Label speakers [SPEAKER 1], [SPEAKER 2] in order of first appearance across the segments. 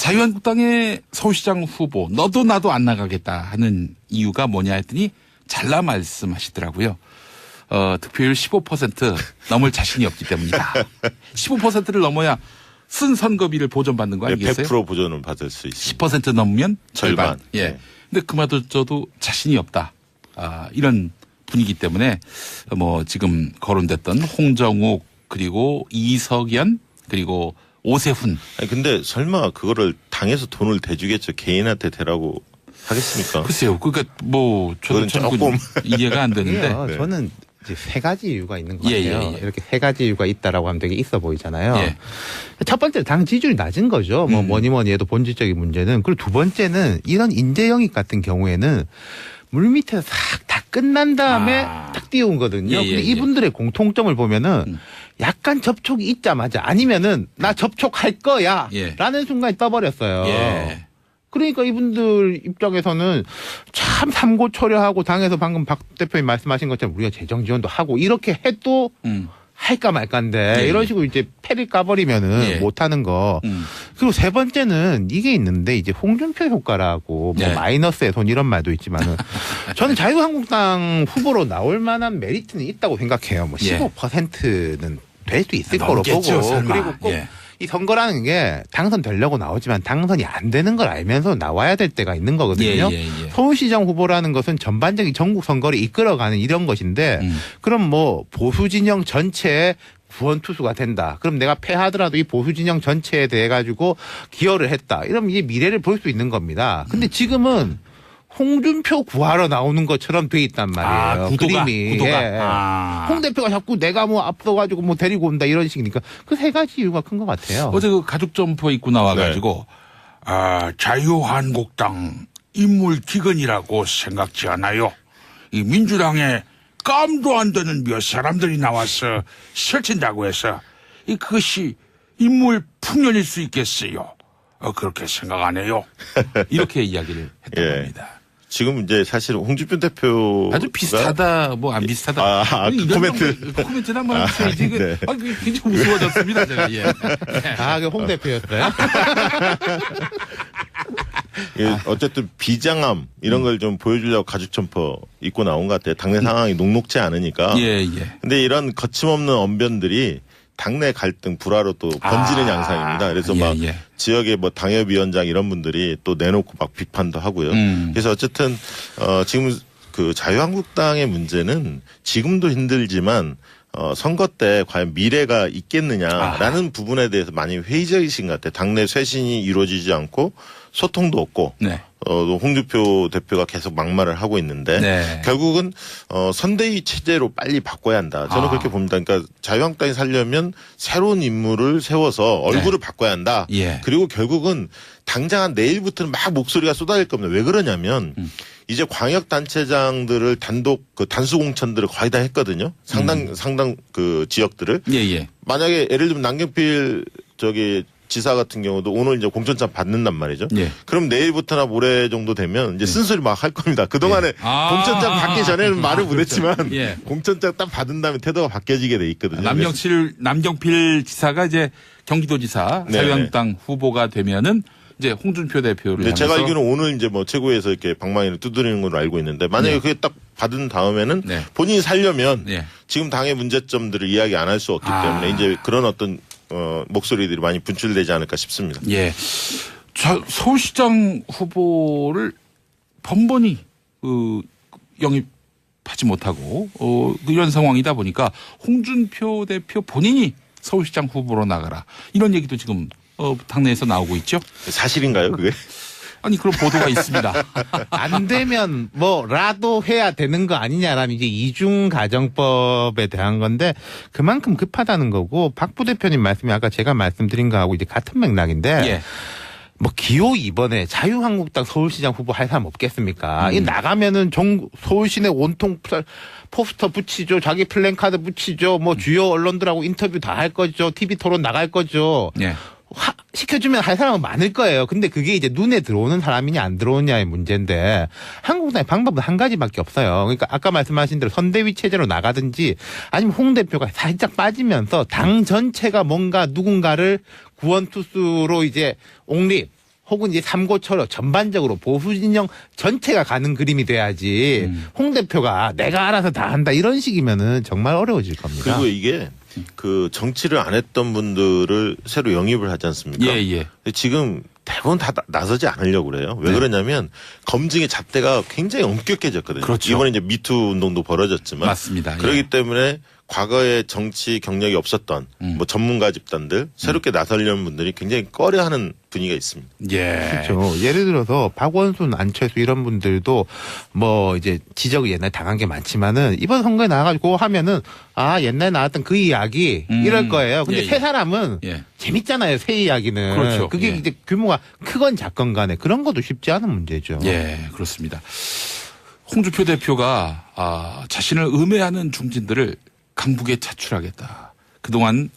[SPEAKER 1] 자유한국당의 서울시장 후보 너도 나도 안 나가겠다 하는 이유가 뭐냐 했더니 잘라 말씀하시더라고요. 득표율 15% 넘을 자신이 없기 때문이다. 15%를 넘어야 쓴 선거비를 보전받는 거 아니겠어요?
[SPEAKER 2] 100% 보전은 받을 수 있습니다.
[SPEAKER 1] 10% 넘으면 절반. 예.
[SPEAKER 2] 네.
[SPEAKER 1] 근데 그마저도 자신이 없다. 이런 분위기 때문에 뭐 지금 거론됐던 홍정욱 그리고 이석연 그리고 오세훈.
[SPEAKER 2] 아니 근데 설마 그거를 당에서 돈을 대주겠죠? 개인한테 대라고 하겠습니까?
[SPEAKER 1] 글쎄요. 그러니까 뭐 저도 조금 이해가 안 되는데.
[SPEAKER 3] 네. 저는 이제 세 가지 이유가 있는 것
[SPEAKER 1] 예,
[SPEAKER 3] 같아요.
[SPEAKER 1] 예, 예.
[SPEAKER 3] 이렇게 세 가지 이유가 있다라고 하면 되게 있어 보이잖아요.
[SPEAKER 1] 예.
[SPEAKER 3] 첫 번째 당 지지율이 낮은 거죠. 뭐 뭐니 해도 본질적인 문제는. 그리고 두 번째는 이런 인재 영입 같은 경우에는 물밑에서 싹 다 끝난 다음에 딱 띄우거든요.
[SPEAKER 1] 예, 예,
[SPEAKER 3] 근데
[SPEAKER 1] 예.
[SPEAKER 3] 이분들의 공통점을 보면은 약간 접촉이 있자마자 아니면은 나 접촉할 거야
[SPEAKER 1] 예.
[SPEAKER 3] 라는 순간에 떠버렸어요.
[SPEAKER 1] 예.
[SPEAKER 3] 그러니까 이분들 입장에서는 참 삼고초려하고 당에서 방금 박 대표님 말씀하신 것처럼 우리가 재정 지원도 하고 이렇게 해도 할까 말까인데
[SPEAKER 1] 예.
[SPEAKER 3] 이런 식으로 이제 패를 까버리면은
[SPEAKER 1] 예.
[SPEAKER 3] 못하는 거. 그리고 세 번째는 이게 있는데 이제 홍준표 효과라고 뭐
[SPEAKER 1] 예.
[SPEAKER 3] 마이너스의 손 이런 말도 있지만은 저는 자유한국당 후보로 나올 만한 메리트는 있다고 생각해요. 뭐
[SPEAKER 1] 예.
[SPEAKER 3] 15%는 될 수 있을 거로
[SPEAKER 1] 넘겠죠,
[SPEAKER 3] 보고
[SPEAKER 1] 설마.
[SPEAKER 3] 그리고 꼭
[SPEAKER 1] 예.
[SPEAKER 3] 이 선거라는 게 당선되려고 나오지만 당선이 안 되는 걸 알면서 나와야 될 때가 있는 거거든요.
[SPEAKER 1] 예, 예, 예.
[SPEAKER 3] 서울시장 후보라는 것은 전반적인 전국 선거를 이끌어가는 이런 것인데 그럼 뭐 보수 진영 전체의 구원투수가 된다. 그럼 내가 패하더라도 이 보수 진영 전체에 대해 가지고 기여를 했다. 이러면 이게 미래를 볼 수 있는 겁니다. 근데 지금은 홍준표 구하러 나오는 것처럼 돼 있단 말이에요.
[SPEAKER 1] 구도가.
[SPEAKER 3] 그림이. 예. 홍 대표가 자꾸 내가 뭐 앞서가지고 뭐 데리고 온다 이런 식이니까 그 세 가지 이유가 큰 것 같아요.
[SPEAKER 1] 어제 그 가죽 점퍼 입고 나와가지고 자유한국당 인물 기근이라고 생각지 않아요. 이 민주당에 깜도 안 되는 몇 사람들이 나와서 설친다고 해서 그것이 인물 풍년일 수 있겠어요. 그렇게 생각 안 해요. 이렇게 이야기를 했던
[SPEAKER 2] 예.
[SPEAKER 1] 겁니다.
[SPEAKER 2] 지금 이제 사실 홍준표 대표
[SPEAKER 1] 아주 비슷하다, 뭐 안 비슷하다.
[SPEAKER 2] 그 코멘트.
[SPEAKER 1] 코멘트는 한번 해주셔야지.
[SPEAKER 2] 네.
[SPEAKER 1] 굉장히 무서워졌습니다, 제가. 예.
[SPEAKER 3] 그 홍 대표였어요?
[SPEAKER 2] 어쨌든 비장함 이런 걸 좀 보여주려고 가죽 점퍼 입고 나온 것 같아요. 당내 상황이 녹록지 않으니까.
[SPEAKER 1] 예, 예.
[SPEAKER 2] 근데 이런 거침없는 언변들이 당내 갈등 불화로 또 번지는 양상입니다. 그래서 막
[SPEAKER 1] 예.
[SPEAKER 2] 지역의 뭐 당협위원장 이런 분들이 또 내놓고 막 비판도 하고요. 그래서 어쨌든 지금 그 자유한국당의 문제는 지금도 힘들지만 선거 때 과연 미래가 있겠느냐라는 부분에 대해서 많이 회의적이신 것 같아요. 당내 쇄신이 이루어지지 않고 소통도 없고
[SPEAKER 1] 네.
[SPEAKER 2] 홍준표 대표가 계속 막말을 하고 있는데
[SPEAKER 1] 네.
[SPEAKER 2] 결국은 선대위 체제로 빨리 바꿔야 한다. 저는 그렇게 봅니다. 그러니까 자유한국당이 살려면 새로운 인물을 세워서 얼굴을 바꿔야 한다.
[SPEAKER 1] 예.
[SPEAKER 2] 그리고 결국은 당장 한 내일부터는 막 목소리가 쏟아질 겁니다. 왜 그러냐면 이제 광역단체장들을 단독 그 단수공천들을 거의 다 했거든요. 상당 그 지역들을.
[SPEAKER 1] 예.
[SPEAKER 2] 만약에 예를 들면 남경필 지사 같은 경우도 오늘 이제 공천장 받는단 말이죠.
[SPEAKER 1] 예.
[SPEAKER 2] 그럼 내일부터나 모레 정도 되면 이제 쓴소리 막 할 겁니다. 그동안에 공천장 받기 전에는 말을 못했지만
[SPEAKER 1] 예.
[SPEAKER 2] 공천장 딱 받은 다음에 태도가 바뀌어지게 돼 있거든요.
[SPEAKER 1] 남경필 지사가 이제 경기도지사
[SPEAKER 2] 네네.
[SPEAKER 1] 자유한국당 후보가 되면은 이제 홍준표 대표를 향해서
[SPEAKER 2] 제가 알기로는 오늘 이제 뭐 최고위에서 이렇게 방망이를 두드리는 걸로 알고 있는데 만약에
[SPEAKER 1] 네.
[SPEAKER 2] 그게 딱 받은 다음에는
[SPEAKER 1] 네.
[SPEAKER 2] 본인이 살려면
[SPEAKER 1] 네.
[SPEAKER 2] 지금 당의 문제점들을 이야기 안 할 수 없기 때문에 이제 그런 어떤 목소리들이 많이 분출되지 않을까 싶습니다.
[SPEAKER 1] 예. 서울시장 후보를 번번이 영입하지 못하고 이런 상황이다 보니까 홍준표 대표 본인이 서울시장 후보로 나가라 이런 얘기도 지금 당내에서 나오고 있죠.
[SPEAKER 2] 사실인가요, 그게?
[SPEAKER 1] 아니 그런 보도가 있습니다.
[SPEAKER 3] 안 되면 뭐라도 해야 되는 거 아니냐라는 이제 이중 가정법에 대한 건데 그만큼 급하다는 거고 박 부대표님 말씀이 아까 제가 말씀드린 거하고 이제 같은 맥락인데
[SPEAKER 1] 예.
[SPEAKER 3] 뭐 기호 이번에 자유한국당 서울시장 후보 할 사람 없겠습니까? 이 나가면은 서울시내 온통 포스터 붙이죠, 자기 플랜카드 붙이죠, 뭐 주요 언론들하고 인터뷰 다 할 거죠, TV 토론 나갈 거죠.
[SPEAKER 1] 예.
[SPEAKER 3] 시켜주면 할 사람은 많을 거예요. 근데 그게 이제 눈에 들어오는 사람이냐 안 들어오냐의 문제인데 한국당의 방법은 한 가지밖에 없어요. 그러니까 아까 말씀하신 대로 선대위 체제로 나가든지 아니면 홍 대표가 살짝 빠지면서 당 전체가 뭔가 누군가를 구원투수로 이제 옹립 혹은 이제 삼고초로 전반적으로 보수 진영 전체가 가는 그림이 돼야지 홍 대표가 내가 알아서 다 한다 이런 식이면은 정말 어려워질 겁니다.
[SPEAKER 2] 그리고 이게 그 정치를 안 했던 분들을 새로 영입을 하지 않습니까?
[SPEAKER 1] 예, 예.
[SPEAKER 2] 근데 지금 대부분 다 나서지 않으려고 그래요. 왜
[SPEAKER 1] 네.
[SPEAKER 2] 그러냐면 검증의 잣대가 굉장히 엄격해졌거든요.
[SPEAKER 1] 그렇죠.
[SPEAKER 2] 이번에 이제 미투 운동도 벌어졌지만
[SPEAKER 1] 맞습니다.
[SPEAKER 2] 그렇기
[SPEAKER 1] 예.
[SPEAKER 2] 때문에 과거에 정치 경력이 없었던 뭐 전문가 집단들 새롭게 나서려는 분들이 굉장히 꺼려하는 분위기가 있습니다.
[SPEAKER 1] 예.
[SPEAKER 3] 그렇죠. 예를 들어서 박원순, 안철수 이런 분들도 뭐 이제 지적을 옛날에 당한 게 많지만은 이번 선거에 나와가지고 하면은 아 옛날에 나왔던 그 이야기 이럴 거예요. 근데
[SPEAKER 1] 예,
[SPEAKER 3] 새
[SPEAKER 1] 예.
[SPEAKER 3] 사람은
[SPEAKER 1] 예.
[SPEAKER 3] 재밌잖아요. 새 이야기는.
[SPEAKER 1] 그렇죠.
[SPEAKER 3] 그게
[SPEAKER 1] 예.
[SPEAKER 3] 이제 규모가 크건 작건 간에 그런 것도 쉽지 않은 문제죠.
[SPEAKER 1] 예, 그렇습니다. 홍준표 대표가 자신을 음해하는 중진들을 강북에 차출하겠다. 그동안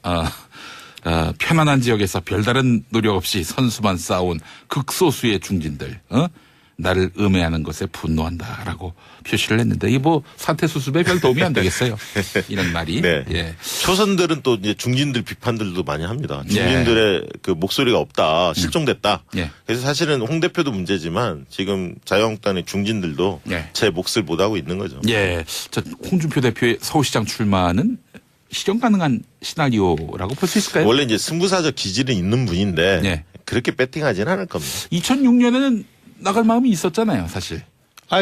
[SPEAKER 1] 편안한 지역에서 별다른 노력 없이 선수만 쌓아온 극소수의 중진들 나를 음해하는 것에 분노한다라고 표시를 했는데 이게 뭐 사태 수습에 별 도움이 안 되겠어요. 이런 말이.
[SPEAKER 2] 네.
[SPEAKER 1] 예.
[SPEAKER 2] 초선들은 또 이제 중진들 비판들도 많이 합니다. 중진들의 그 목소리가 없다, 실종됐다.
[SPEAKER 1] 예.
[SPEAKER 2] 그래서 사실은 홍 대표도 문제지만 지금 자유한국당의 중진들도
[SPEAKER 1] 예.
[SPEAKER 2] 제 몫을 못하고 있는 거죠.
[SPEAKER 1] 예. 자, 홍준표 대표의 서울시장 출마는 실현 가능한 시나리오라고 볼 수 있을까요?
[SPEAKER 2] 원래 이제 승부사적 기질은 있는 분인데
[SPEAKER 1] 예.
[SPEAKER 2] 그렇게 배팅하지는 않을 겁니다.
[SPEAKER 1] 2006년에는 나갈 마음이 있었잖아요, 사실.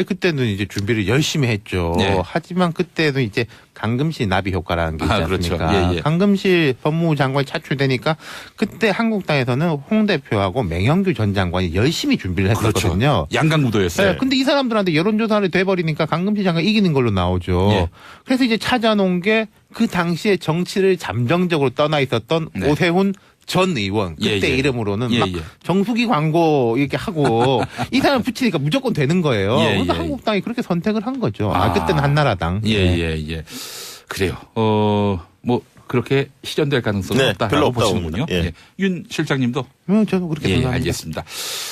[SPEAKER 3] 그때는 이제 준비를 열심히 했죠.
[SPEAKER 1] 네.
[SPEAKER 3] 하지만 그때도 이제 강금실 나비 효과라는 게 있지
[SPEAKER 1] 그렇죠.
[SPEAKER 3] 않습니까?
[SPEAKER 1] 예, 예.
[SPEAKER 3] 강금실 법무부 장관이 차출되니까 그때 한국당에서는 홍 대표하고 맹영규 전 장관이 열심히 준비를 했었거든요.
[SPEAKER 1] 그렇죠. 양강구도였어요.
[SPEAKER 3] 네, 근데 이 사람들한테 여론조사를 돼버리니까 강금실 장관 이기는 걸로 나오죠.
[SPEAKER 1] 예.
[SPEAKER 3] 그래서 이제 찾아놓은 게 그 당시에 정치를 잠정적으로 떠나 있었던
[SPEAKER 1] 네.
[SPEAKER 3] 오세훈 전 의원 그때
[SPEAKER 1] 예, 예.
[SPEAKER 3] 이름으로는
[SPEAKER 1] 예,
[SPEAKER 3] 막
[SPEAKER 1] 예.
[SPEAKER 3] 정수기 광고 이렇게 하고 이 사람 붙이니까 무조건 되는 거예요.
[SPEAKER 1] 예,
[SPEAKER 3] 그래서
[SPEAKER 1] 예.
[SPEAKER 3] 한국당이 그렇게 선택을 한 거죠.
[SPEAKER 1] 아.
[SPEAKER 3] 그때는 한나라당.
[SPEAKER 1] 예, 예, 예. 그래요. 뭐 그렇게 실현될 가능성은
[SPEAKER 2] 네,
[SPEAKER 1] 없다라고
[SPEAKER 2] 별로 없다고
[SPEAKER 1] 보시는군요.
[SPEAKER 2] 봅니다. 예.
[SPEAKER 1] 윤 실장님도
[SPEAKER 3] 저도 그렇게
[SPEAKER 1] 예,
[SPEAKER 3] 생각합니다.
[SPEAKER 1] 알겠습니다.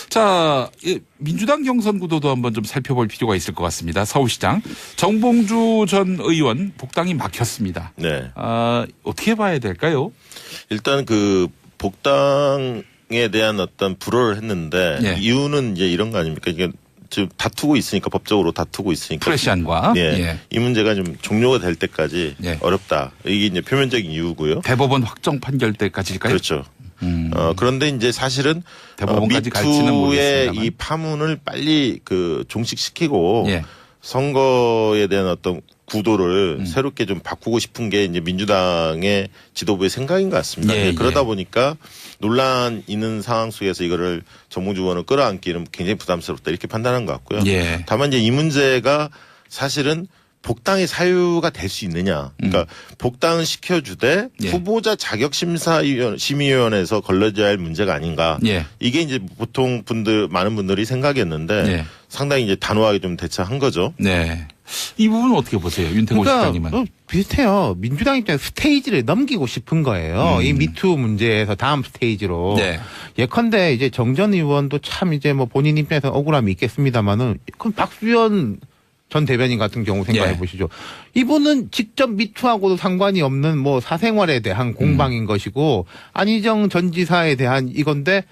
[SPEAKER 1] 자, 민주당 경선 구도도 한번 좀 살펴볼 필요가 있을 것 같습니다. 서울시장 정봉주 전 의원 복당이 막혔습니다.
[SPEAKER 2] 네.
[SPEAKER 1] 어떻게 봐야 될까요?
[SPEAKER 2] 일단 그 복당에 대한 어떤 불허를 했는데
[SPEAKER 1] 예.
[SPEAKER 2] 이유는 이제 이런 거 아닙니까? 이게 지금 다투고 있으니까 법적으로 다투고 있으니까
[SPEAKER 1] 프레시안과
[SPEAKER 2] 예. 이 문제가 좀 종료가 될 때까지
[SPEAKER 1] 예.
[SPEAKER 2] 어렵다. 이게 이제 표면적인 이유고요.
[SPEAKER 1] 대법원 확정 판결 때까지일까요?
[SPEAKER 2] 그렇죠. 그런데 이제 사실은
[SPEAKER 1] 대법원까지 갈지는
[SPEAKER 2] 미투의
[SPEAKER 1] 모르겠습니다만.
[SPEAKER 2] 이 파문을 빨리 그 종식시키고
[SPEAKER 1] 예.
[SPEAKER 2] 선거에 대한 어떤 구도를 새롭게 좀 바꾸고 싶은 게 이제 민주당의 지도부의 생각인 것 같습니다.
[SPEAKER 1] 예,
[SPEAKER 2] 그러다
[SPEAKER 1] 예.
[SPEAKER 2] 보니까 논란 있는 상황 속에서 이거를 정봉주 의원을 끌어안기는 굉장히 부담스럽다 이렇게 판단한 것 같고요.
[SPEAKER 1] 예.
[SPEAKER 2] 다만 이제 이 문제가 사실은 복당의 사유가 될 수 있느냐. 그러니까 복당을 시켜주되
[SPEAKER 1] 예.
[SPEAKER 2] 후보자 자격심사위원회에서 걸러져야 할 문제가 아닌가.
[SPEAKER 1] 예.
[SPEAKER 2] 이게 이제 보통 많은 분들이 생각했는데
[SPEAKER 1] 예.
[SPEAKER 2] 상당히 이제 단호하게 좀 대처한 거죠.
[SPEAKER 1] 네. 이 부분은 어떻게 보세요? 윤태고 실장님은.
[SPEAKER 3] 비슷해요. 민주당 입장에서 스테이지를 넘기고 싶은 거예요. 이 미투 문제에서 다음 스테이지로.
[SPEAKER 1] 네.
[SPEAKER 3] 예컨대 이제 정전 의원도 참 이제 뭐 본인 입장에서 억울함이 있겠습니다만은 그럼 박수현 전 대변인 같은 경우 생각해
[SPEAKER 1] 예.
[SPEAKER 3] 보시죠. 이분은 직접 미투하고도 상관이 없는 뭐 사생활에 대한 공방인 것이고 안희정 전 지사에 대한 이건데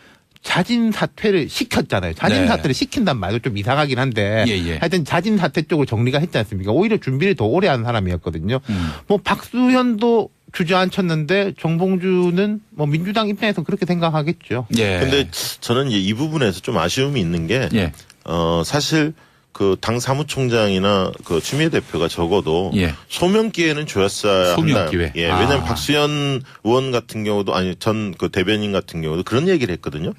[SPEAKER 3] 자진 사퇴를 시켰잖아요. 자진
[SPEAKER 1] 네.
[SPEAKER 3] 사퇴를 시킨단 말도 좀 이상하긴 한데
[SPEAKER 1] 예, 예.
[SPEAKER 3] 하여튼 자진 사퇴 쪽으로 정리가 했지 않습니까? 오히려 준비를 더 오래 한 사람이었거든요. 뭐 박수현도 주저앉혔는데 정봉주는 뭐 민주당 입장에서 그렇게 생각하겠죠.
[SPEAKER 1] 예.
[SPEAKER 2] 근데 저는 이제 이 부분에서 좀 아쉬움이 있는 게
[SPEAKER 1] 예.
[SPEAKER 2] 사실 그 당 사무총장이나 그 추미애 대표가 적어도
[SPEAKER 1] 예.
[SPEAKER 2] 소명 기회는 줬어야
[SPEAKER 1] 소명
[SPEAKER 2] 한다.
[SPEAKER 1] 기회.
[SPEAKER 2] 예, 왜냐하면 박수현 의원 같은 경우도 전 그 대변인 같은 경우도 그런 얘기를 했거든요.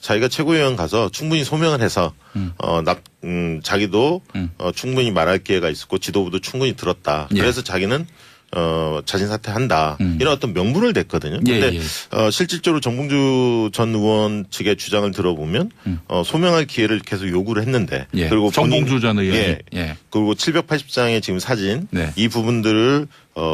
[SPEAKER 2] 자기가 최고위원 가서 충분히 소명을 해서 자기도 충분히 말할 기회가 있었고 지도부도 충분히 들었다.
[SPEAKER 1] 예.
[SPEAKER 2] 그래서 자기는 자진 사퇴한다. 이런 어떤 명분을 댔거든요.
[SPEAKER 1] 예,
[SPEAKER 2] 근데
[SPEAKER 1] 예.
[SPEAKER 2] 실질적으로 정봉주 전 의원 측의 주장을 들어보면 소명할 기회를 계속 요구를 했는데
[SPEAKER 1] 예.
[SPEAKER 2] 그리고
[SPEAKER 1] 정봉주 전 의원이.
[SPEAKER 2] 예.
[SPEAKER 1] 예.
[SPEAKER 2] 그리고 780장의 지금 사진
[SPEAKER 1] 네.
[SPEAKER 2] 이 부분들을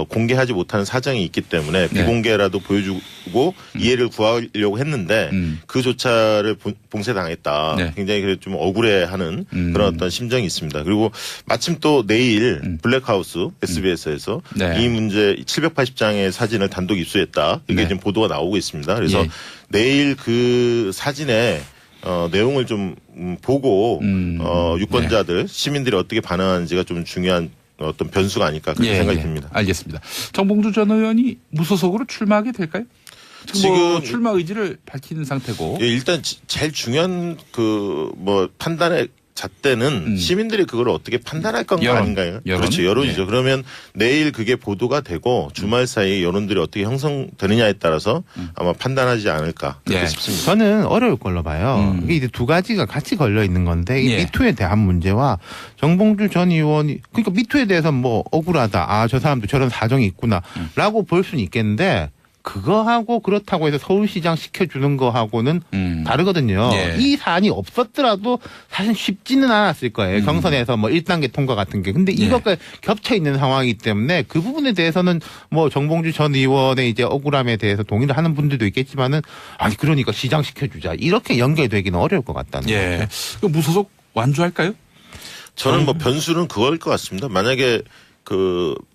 [SPEAKER 2] 공개하지 못하는 사정이 있기 때문에
[SPEAKER 1] 네.
[SPEAKER 2] 비공개라도 보여주고 이해를 구하려고 했는데 그조차를 봉쇄당했다.
[SPEAKER 1] 네.
[SPEAKER 2] 굉장히 좀 억울해하는 그런 어떤 심정이 있습니다. 그리고 마침 또 내일 블랙하우스 SBS에서
[SPEAKER 1] 네.
[SPEAKER 2] 이 문제 780장의 사진을 단독 입수했다. 이게
[SPEAKER 1] 네.
[SPEAKER 2] 지금 보도가 나오고 있습니다. 그래서
[SPEAKER 1] 예.
[SPEAKER 2] 내일 그 사진에 내용을 좀 보고 유권자들 시민들이 어떻게 반응하는지가 좀 중요한 어떤 변수가 아닐까 그렇게 생각이 듭니다.
[SPEAKER 1] 알겠습니다. 정봉주 전 의원이 무소속으로 출마하게 될까요? 지금 출마 의지를 밝히는 상태고.
[SPEAKER 2] 예, 일단 제일 중요한 판단의 잣대는 시민들이 그걸 어떻게 판단할 건가 아닌가요? 그렇죠. 여론이죠. 그러면 내일 그게 보도가 되고 주말 사이에 여론들이 어떻게 형성되느냐에 따라서 아마 판단하지 않을까 그렇게 싶습니다.
[SPEAKER 3] 저는 어려울 걸로 봐요. 이게 이제 두 가지가 같이 걸려 있는 건데 이 미투에 대한 문제와 정봉주 전 의원이 그러니까 미투에 대해서 뭐 억울하다. 저 사람도 저런 사정이 있구나라고 볼 수는 있겠는데 그거하고 그렇다고 해서 서울시장 시켜주는 거하고는 다르거든요. 이 사안이 없었더라도 사실 쉽지는 않았을 거예요. 경선에서 뭐 1단계 통과 같은 게. 근데 이것과 겹쳐 있는 상황이기 때문에 그 부분에 대해서는 뭐 정봉주 전 의원의 이제 억울함에 대해서 동의를 하는 분들도 있겠지만은 아니 그러니까 시장 시켜주자 이렇게 연결되기는 어려울 것 같다는 거죠.
[SPEAKER 1] 그 무소속 완주할까요?
[SPEAKER 2] 저는 뭐 변수는 그거일 것 같습니다. 만약에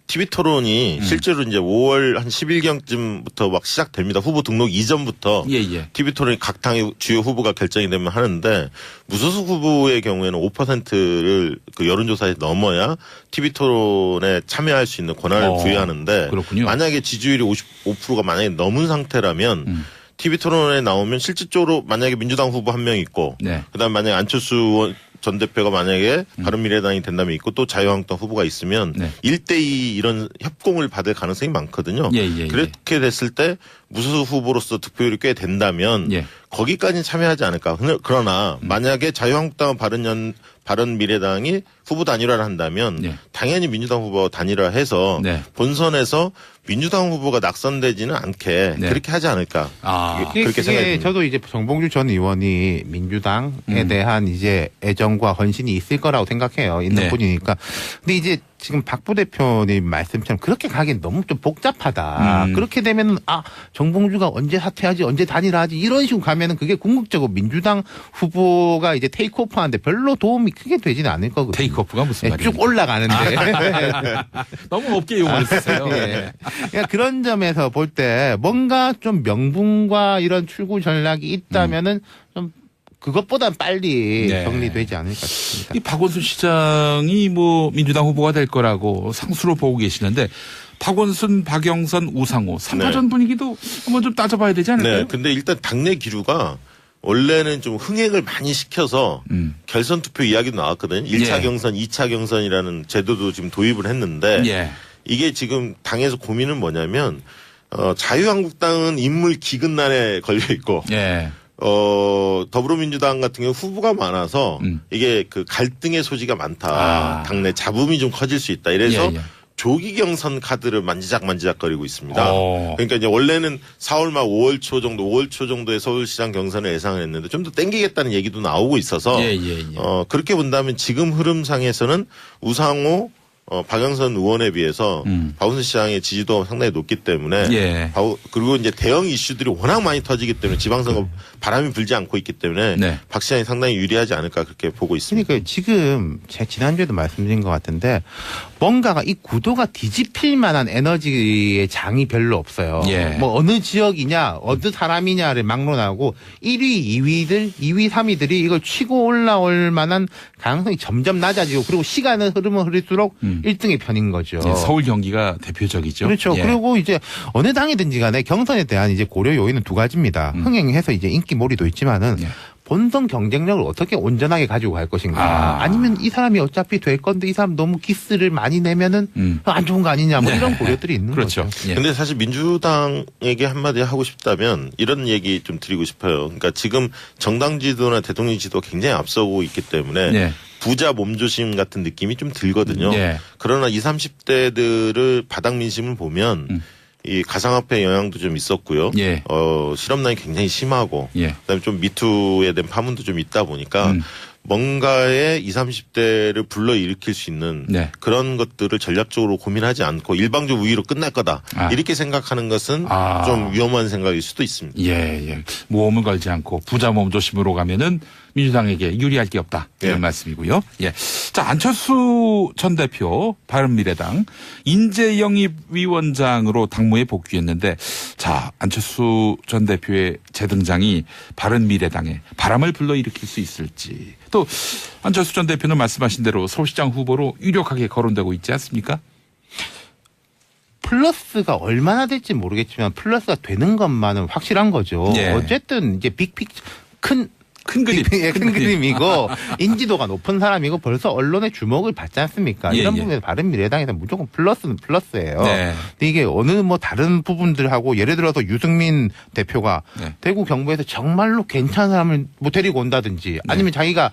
[SPEAKER 2] TV 토론이 실제로 이제 5월 한 10일경쯤부터 막 시작됩니다. 후보 등록 이전부터 TV 토론이 각 당의 주요 후보가 결정이 되면 하는데 무소속 후보의 경우에는 5%를 그 여론조사에 넘어야 TV 토론에 참여할 수 있는 권한을 부여하는데
[SPEAKER 1] 그렇군요.
[SPEAKER 2] 만약에 지지율이 55%가 만약에 넘은 상태라면 TV 토론에 나오면 실질적으로 만약에 민주당 후보 한 명 있고 그다음 만약에 안철수 전 대표가 만약에 바른미래당이 된다면 있고 또 자유한국당 후보가 있으면 1대2 이런 협공을 받을 가능성이 많거든요. 그렇게 됐을 때 무소속 후보로서 득표율이 꽤 된다면 거기까지는 참여하지 않을까. 그러나 만약에 자유한국당과 바른미래당이 후보 단일화를 한다면 당연히 민주당 후보와 단일화해서 본선에서 민주당 후보가 낙선되지는 않게 그렇게 하지 않을까. 그렇게 생각이 듭니다.
[SPEAKER 3] 저도 이제 정봉주 전 의원이 민주당에 대한 이제 애정과 헌신이 있을 거라고 생각해요. 있는 분이니까. 근데 이제 지금 박 부대표님 말씀처럼 그렇게 가기엔 너무 좀 복잡하다. 그렇게 되면 정봉주가 언제 사퇴하지 언제 단일화하지 이런 식으로 가면은 그게 궁극적으로 민주당 후보가 이제 테이크오프하는데 별로 도움이 크게 되지는 않을 거거든요.
[SPEAKER 1] 테이크오프가 무슨 말이에요?
[SPEAKER 3] 쭉 올라가는데.
[SPEAKER 1] 너무 없게 용어를 쓰세요.
[SPEAKER 3] 그러니까 그런 점에서 볼 때 뭔가 좀 명분과 이런 출구 전략이 있다면은 좀 그것보단 빨리 정리되지 않을까 싶습니다.
[SPEAKER 1] 이 박원순 시장이 뭐 민주당 후보가 될 거라고 상수로 보고 계시는데 박원순, 박영선, 우상호 3파전 분위기도 한번 좀 따져봐야 되지 않을까요?
[SPEAKER 2] 근데 일단 당내 기류가 원래는 좀 흥행을 많이 시켜서 결선 투표 이야기도 나왔거든요. 1차 경선, 2차 경선이라는 제도도 지금 도입을 했는데 이게 지금 당에서 고민은 뭐냐면 자유한국당은 인물 기근난에 걸려 있고 더불어민주당 같은 경우 후보가 많아서 이게 그 갈등의 소지가 많다. 당내 잡음이 좀 커질 수 있다. 이래서 조기 경선 카드를 만지작거리고 있습니다. 그러니까 이제 원래는 4월 말 5월 초 정도에 서울시장 경선을 예상을 했는데 좀 더 땡기겠다는 얘기도 나오고 있어서 그렇게 본다면 지금 흐름상에서는 우상호 박영선 의원에 비해서 박원순 시장의 지지도가 상당히 높기 때문에 그리고 이제 대형 이슈들이 워낙 많이 터지기 때문에 지방선거 바람이 불지 않고 있기 때문에 박 시장이 상당히 유리하지 않을까 그렇게 보고 있습니다.
[SPEAKER 3] 그러니까 지금 제가 지난주에도 말씀드린 것 같은데 뭔가가 이 구도가 뒤집힐 만한 에너지의 장이 별로 없어요. 뭐 어느 지역이냐 어느 사람이냐를 막론하고 1위, 2위, 3위들이 이걸 치고 올라올 만한 가능성이 점점 낮아지고 그리고 시간은 흐를수록 1등의 편인 거죠.
[SPEAKER 1] 서울 경기가 대표적이죠.
[SPEAKER 3] 그렇죠. 그리고 이제 어느 당이든지 간에 경선에 대한 이제 고려 요인은 두 가지입니다. 흥행해서 이제 인기몰이도 있지만은 본선 경쟁력을 어떻게 온전하게 가지고 갈 것인가. 아니면 이 사람이 어차피 될 건데 이 사람 너무 기스를 많이 내면은 안 좋은 거 아니냐. 뭐 이런 고려들이 있는 거죠.
[SPEAKER 2] 근데 사실 민주당에게 한마디 하고 싶다면 이런 얘기 좀 드리고 싶어요. 그러니까 지금 정당 지도나 대통령 지도가 굉장히 앞서고 있기 때문에 부자 몸조심 같은 느낌이 좀 들거든요. 그러나 20, 30대들을 바닥 민심을 보면 이 가상화폐 영향도 좀 있었고요. 실업난이 굉장히 심하고 그다음에 좀 미투에 대한 파문도 좀 있다 보니까 뭔가의 20, 30대를 불러일으킬 수 있는 그런 것들을 전략적으로 고민하지 않고 일방적 우위로 끝날 거다. 이렇게 생각하는 것은 좀 위험한 생각일 수도 있습니다.
[SPEAKER 1] 모험을 걸지 않고 부자 몸조심으로 가면은 민주당에게 유리할 게 없다. 이런
[SPEAKER 2] 예.
[SPEAKER 1] 말씀이고요. 예. 자, 안철수 전 대표 바른미래당 인재영입위원장으로 당무에 복귀했는데 자, 안철수 전 대표의 재등장이 바른미래당에 바람을 불러일으킬 수 있을지 또 안철수 전 대표는 말씀하신 대로 서울시장 후보로 유력하게 거론되고 있지 않습니까?
[SPEAKER 3] 플러스가 얼마나 될지 모르겠지만 플러스가 되는 것만은 확실한 거죠.
[SPEAKER 1] 예.
[SPEAKER 3] 어쨌든 이제 빅픽 큰
[SPEAKER 1] 그림.
[SPEAKER 3] 큰 그림이고 인지도가 높은 사람이고 벌써 언론의 주목을 받지 않습니까?
[SPEAKER 1] 예,
[SPEAKER 3] 이런
[SPEAKER 1] 예.
[SPEAKER 3] 부분에서 바른미래당에서 무조건 플러스는 플러스예요.
[SPEAKER 1] 네.
[SPEAKER 3] 근데 이게 어느 뭐 다른 부분들하고 예를 들어서 유승민 대표가
[SPEAKER 1] 네.
[SPEAKER 3] 대구 경북에서 정말로 괜찮은 사람을 뭐 데리고 온다든지 아니면 자기가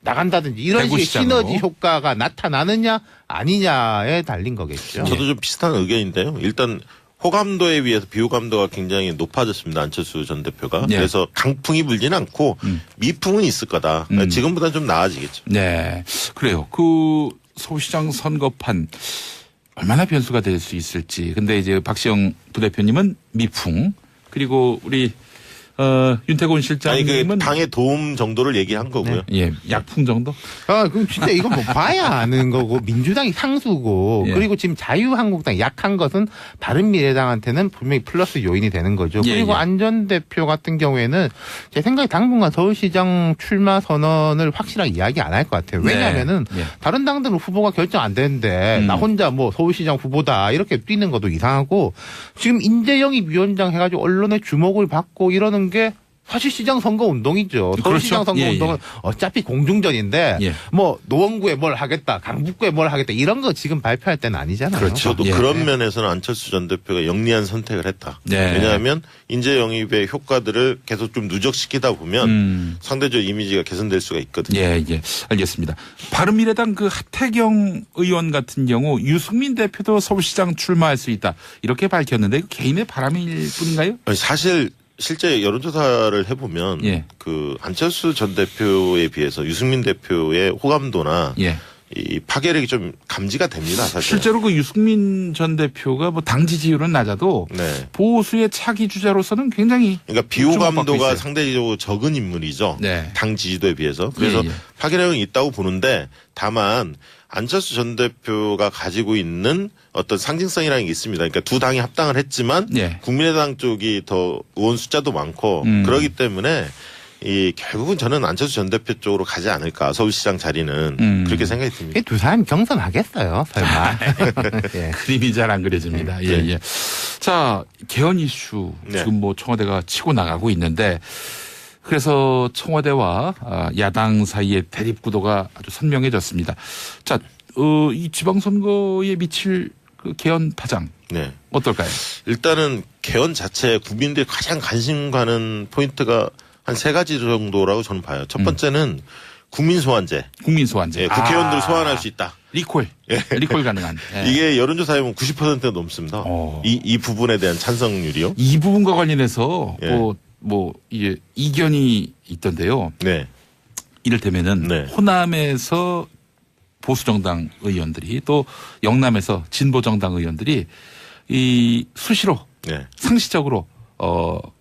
[SPEAKER 3] 나간다든지 이런 식의
[SPEAKER 1] 대구시장으로.
[SPEAKER 3] 시너지 효과가 나타나느냐 아니냐에 달린 거겠죠.
[SPEAKER 2] 저도 좀 비슷한 의견인데요. 일단 호감도에 비해서 비호감도가 굉장히 높아졌습니다. 안철수 전 대표가.
[SPEAKER 1] 네.
[SPEAKER 2] 그래서 강풍이 불지는 않고 미풍은 있을 거다. 지금보다는 좀 나아지겠죠.
[SPEAKER 1] 네. 그래요. 그 서울시장 선거판 얼마나 변수가 될 수 있을지. 근데 이제 박시영 부대표님은 미풍 그리고 우리 윤태곤
[SPEAKER 2] 아니
[SPEAKER 1] 실장님은
[SPEAKER 2] 그 당의 도움 정도를 얘기한 거고요.
[SPEAKER 1] 예, 약풍 정도?
[SPEAKER 3] 그럼 진짜 이건 뭐 봐야 아는 거고 민주당이 상수고
[SPEAKER 1] 예.
[SPEAKER 3] 그리고 지금 자유한국당 약한 것은 바른미래당한테는 분명히 플러스 요인이 되는 거죠.
[SPEAKER 1] 예,
[SPEAKER 3] 그리고
[SPEAKER 1] 예.
[SPEAKER 3] 안 전 대표 같은 경우에는 제 생각에 당분간 서울시장 출마 선언을 확실하게 이야기 안 할 것 같아요. 왜냐하면은
[SPEAKER 1] 네. 예.
[SPEAKER 3] 다른 당들은 후보가 결정 안 되는데 나 혼자 뭐 서울시장 후보다 이렇게 뛰는 것도 이상하고 지금 인재영입 위원장 해가지고 언론의 주목을 받고 이러는 게 사실 시장 선거 운동이죠. 서울시장
[SPEAKER 1] 그렇죠.
[SPEAKER 3] 선거
[SPEAKER 1] 예,
[SPEAKER 3] 운동은
[SPEAKER 1] 예.
[SPEAKER 3] 어차피 공중전인데
[SPEAKER 1] 예.
[SPEAKER 3] 뭐 노원구에 뭘 하겠다, 강북구에 뭘 하겠다 이런 거 지금 발표할 때는 아니잖아요.
[SPEAKER 1] 그렇죠.
[SPEAKER 2] 저도
[SPEAKER 1] 예.
[SPEAKER 2] 그런 면에서는 안철수 전 대표가 영리한 선택을 했다.
[SPEAKER 1] 네.
[SPEAKER 2] 왜냐하면 인재 영입의 효과들을 계속 좀 누적시키다 보면 상대적 이미지가 개선될 수가 있거든요.
[SPEAKER 1] 예, 예. 알겠습니다. 바른미래당 그 하태경 의원 같은 경우 유승민 대표도 서울시장 출마할 수 있다. 이렇게 밝혔는데 그 개인의 바람일 뿐인가요?
[SPEAKER 2] 아니, 사실 실제 여론조사를 해보면
[SPEAKER 1] 예.
[SPEAKER 2] 그 안철수 전 대표에 비해서 유승민 대표의 호감도나
[SPEAKER 1] 예.
[SPEAKER 2] 이 파괴력이 좀 감지가 됩니다. 사실.
[SPEAKER 1] 실제로 그 유승민 전 대표가 뭐 당 지지율은 낮아도
[SPEAKER 2] 네.
[SPEAKER 1] 보수의 차기 주자로서는 굉장히
[SPEAKER 2] 그러니까
[SPEAKER 1] 주목받고
[SPEAKER 2] 비호감도가
[SPEAKER 1] 있어요.
[SPEAKER 2] 상대적으로 적은 인물이죠.
[SPEAKER 1] 네.
[SPEAKER 2] 당 지지도에 비해서. 그래서
[SPEAKER 1] 예, 예.
[SPEAKER 2] 파괴력은 있다고 보는데 다만 안철수 전 대표가 가지고 있는 어떤 상징성이라는 게 있습니다. 그러니까 두 당이 합당을 했지만
[SPEAKER 1] 예.
[SPEAKER 2] 국민의당 쪽이 더 의원 숫자도 많고 그러기 때문에 이 결국은 저는 안철수 전 대표 쪽으로 가지 않을까 서울시장 자리는 그렇게 생각이 듭니다.
[SPEAKER 3] 두 사람이 경선하겠어요, 설마. 예.
[SPEAKER 1] 그림이 잘 안 그려집니다. 예,
[SPEAKER 2] 네.
[SPEAKER 1] 예. 자, 개헌 이슈
[SPEAKER 2] 네.
[SPEAKER 1] 지금 뭐 청와대가 치고 나가고 있는데 그래서 청와대와 야당 사이의 대립 구도가 아주 선명해졌습니다. 자, 이 지방선거에 미칠 그 개헌 파장
[SPEAKER 2] 네.
[SPEAKER 1] 어떨까요?
[SPEAKER 2] 일단은 개헌 자체에 국민들이 가장 관심 가는 포인트가 한 세 가지 정도라고 저는 봐요. 첫 번째는 국민 소환제.
[SPEAKER 1] 국민 소환제.
[SPEAKER 2] 예, 국회의원들 소환할 수 있다.
[SPEAKER 1] 리콜. 리콜 가능한. 예.
[SPEAKER 2] 이게 여론조사에 보면 90%가 넘습니다.
[SPEAKER 1] 어.
[SPEAKER 2] 이 부분에 대한 찬성률이요.
[SPEAKER 1] 이 부분과 관련해서
[SPEAKER 2] 예.
[SPEAKER 1] 이게 이견이 있던데요.
[SPEAKER 2] 네.
[SPEAKER 1] 이를테면은
[SPEAKER 2] 네.
[SPEAKER 1] 호남에서 보수정당 의원들이 또 영남에서 진보정당 의원들이 이 수시로
[SPEAKER 2] 네.
[SPEAKER 1] 상시적으로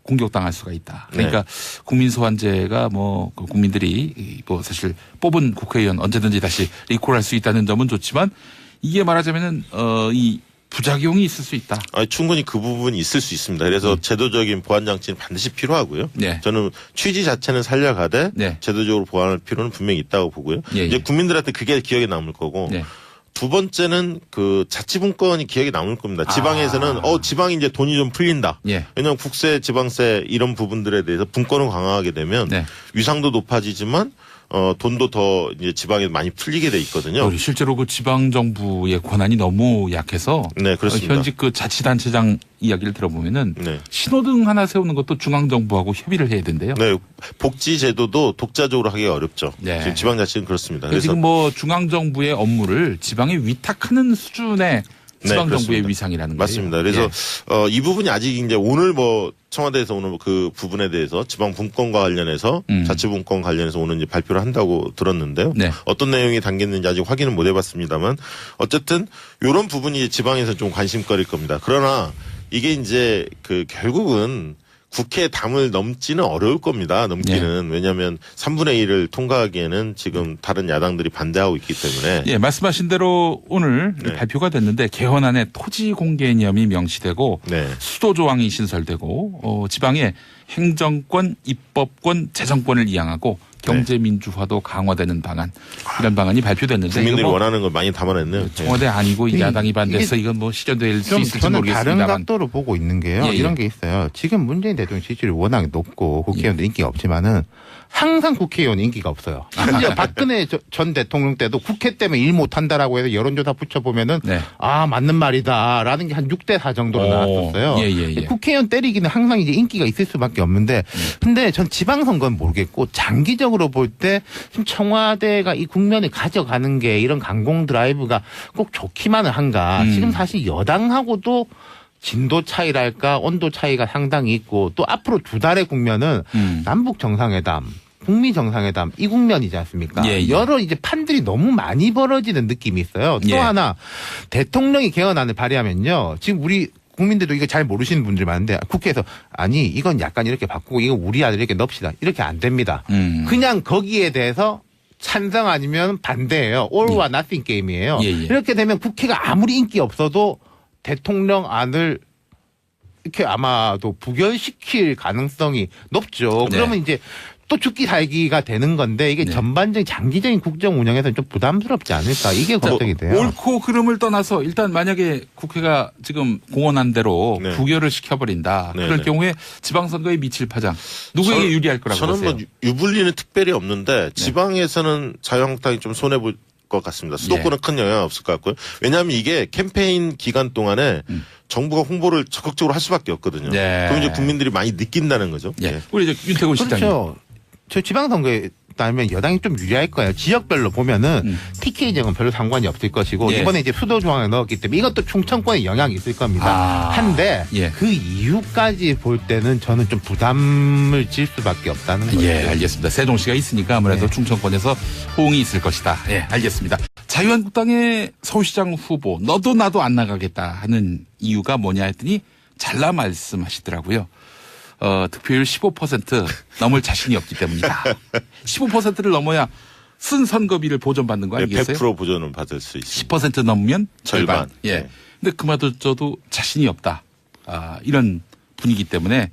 [SPEAKER 1] 공격당할 수가 있다. 그러니까 국민 소환제가 그 국민들이 뭐 사실 뽑은 국회의원 언제든지 다시 리콜할 수 있다는 점은 좋지만 이게 말하자면은 이 부작용이 있을 수 있다.
[SPEAKER 2] 충분히 그 부분이 있을 수 있습니다. 그래서 제도적인 보완 장치는 반드시 필요하고요.
[SPEAKER 1] 네.
[SPEAKER 2] 저는 취지 자체는 살려가되
[SPEAKER 1] 네.
[SPEAKER 2] 제도적으로 보완할 필요는 분명히 있다고 보고요.
[SPEAKER 1] 예,
[SPEAKER 2] 이제
[SPEAKER 1] 예.
[SPEAKER 2] 국민들한테 그게 기억에 남을 거고.
[SPEAKER 1] 네.
[SPEAKER 2] 두 번째는 그 자치분권이 기억에 남을 겁니다. 지방에서는 지방이 이제 돈이 좀 풀린다.
[SPEAKER 1] 예.
[SPEAKER 2] 왜냐하면 국세, 지방세 이런 부분들에 대해서 분권을 강화하게 되면
[SPEAKER 1] 네.
[SPEAKER 2] 위상도 높아지지만 돈도 더 이제 지방에 많이 풀리게 돼 있거든요.
[SPEAKER 1] 실제로 그 지방 정부의 권한이 너무 약해서
[SPEAKER 2] 네, 그렇습니다.
[SPEAKER 1] 현직 그 자치단체장 이야기를 들어보면은
[SPEAKER 2] 네.
[SPEAKER 1] 신호등 하나 세우는 것도 중앙 정부하고 협의를 해야 된대요.
[SPEAKER 2] 네, 복지 제도도 독자적으로 하기가 어렵죠.
[SPEAKER 1] 네.
[SPEAKER 2] 지금 지방자치는 그렇습니다. 그래서
[SPEAKER 1] 지금 뭐 중앙 정부의 업무를 지방에 위탁하는 수준의 지방 정부의
[SPEAKER 2] 그렇습니다.
[SPEAKER 1] 위상이라는 거예요.
[SPEAKER 2] 맞습니다. 그래서 이 부분이 아직 이제 오늘 청와대에서 오늘 그 부분에 대해서 지방 분권과 관련해서 자치분권 관련해서 오늘 이제 발표를 한다고 들었는데요.
[SPEAKER 1] 네.
[SPEAKER 2] 어떤 내용이 담겼는지 아직 확인은 못 해봤습니다만 어쨌든 이런 부분이 지방에서 좀 관심거리일 겁니다. 그러나 이게 이제 그 결국은 국회 담을 넘지는 어려울 겁니다. 넘기는. 왜냐하면 3분의 1을 통과하기에는 지금 다른 야당들이 반대하고 있기 때문에.
[SPEAKER 1] 예, 말씀하신 대로 오늘 발표가 됐는데 개헌안에 토지 공개념이 명시되고 수도 조항이 신설되고 지방의 행정권, 입법권, 재정권을 이양하고 경제 민주화도 강화되는 방안 이런 방안이 발표됐는데
[SPEAKER 2] 국민들이
[SPEAKER 1] 이거 뭐
[SPEAKER 2] 원하는 걸 많이 담아냈네요.
[SPEAKER 1] 청와대 아니고 야당이 반대해서 이건 뭐 실현될 수 있을지
[SPEAKER 3] 저는 다른
[SPEAKER 1] 모르겠습니다만
[SPEAKER 3] 각도로 보고 있는 게요.
[SPEAKER 1] 예, 예.
[SPEAKER 3] 이런 게 있어요. 지금 문재인 대통령 지지율이 워낙 높고 국회의원도 인기가 없지만은 항상 국회의원 인기가 없어요. 심지어 박근혜 전 대통령 때도 국회 때문에 일 못한다라고 해서 여론조사 붙여보면은 아 맞는 말이다라는 게 한 6대4 정도로 나왔었어요.
[SPEAKER 1] 예.
[SPEAKER 3] 국회의원 때리기는 항상 이제 인기가 있을 수밖에 없는데 근데 전 지방선거는 모르겠고 장기적으로 볼 때 지금 청와대가 이 국면을 가져가는 게 이런 강공 드라이브가 꼭 좋기만은 한가. 지금 사실 여당하고도 진도 차이랄까 온도 차이가 상당히 있고 또 앞으로 2달의 국면은 남북 정상회담 북미 정상회담 이 국면이지 않습니까? 여러 이제 판들이 너무 많이 벌어지는 느낌이 있어요. 또 하나 대통령이 개헌안을 발의하면요. 지금 우리 국민들도 이거 잘 모르시는 분들이 많은데 국회에서 아니 이건 약간 이렇게 바꾸고 이거 우리 아들 이렇게 넣읍시다. 이렇게 안 됩니다. 그냥 거기에 대해서 찬성 아니면 반대예요. all와 nothing 게임이에요. 이렇게 되면 국회가 아무리 인기 없어도 대통령 안을 이렇게 아마도 부결시킬 가능성이 높죠. 그러면 이제 또 죽기 살기가 되는 건데 이게 전반적인 장기적인 국정 운영에서는 좀 부담스럽지 않을까 이게 걱정이 돼요.
[SPEAKER 1] 옳고 그름을 떠나서 일단 만약에 국회가 지금 공언한 대로 부결을 시켜버린다. 그럴 경우에 지방선거에 미칠 파장 누구에게 유리할 거라고
[SPEAKER 2] 저는
[SPEAKER 1] 보세요?
[SPEAKER 2] 뭐 유불리는 특별히 없는데 지방에서는 자유한국당이 좀 손해볼 것 같습니다. 수도권은 큰 영향 없을 것 같고요. 왜냐하면 이게 캠페인 기간 동안에 정부가 홍보를 적극적으로 할 수밖에 없거든요. 그럼 이제 국민들이 많이 느낀다는 거죠.
[SPEAKER 1] 우리 이제 윤태곤 실장님.
[SPEAKER 3] 그렇죠. 저 지방선거에 따르면 여당이 좀 유리할 거예요. 지역별로 보면은 TK정은 별로 상관이 없을 것이고 이번에 이제 수도 조항을 넣었기 때문에 이것도 충청권에 영향이 있을 겁니다. 한데 그 이유까지 볼 때는 저는 좀 부담을 질 수밖에 없다는 거죠.
[SPEAKER 1] 알겠습니다. 세종시가 있으니까 아무래도 충청권에서 호응이 있을 것이다. 알겠습니다. 자유한국당의 서울시장 후보 너도 나도 안 나가겠다 하는 이유가 뭐냐 했더니 잘라 말씀하시더라고요. 득표율 15% 넘을 자신이 없기 때문이다. 15%를 넘어야 쓴 선거비를 보전받는 거 아니겠어요?
[SPEAKER 2] 100% 보전을 받을 수 있습니다.
[SPEAKER 1] 10% 넘으면 절반.
[SPEAKER 2] 네.
[SPEAKER 1] 근데 그마저도 자신이 없다. 이런 분위기 때문에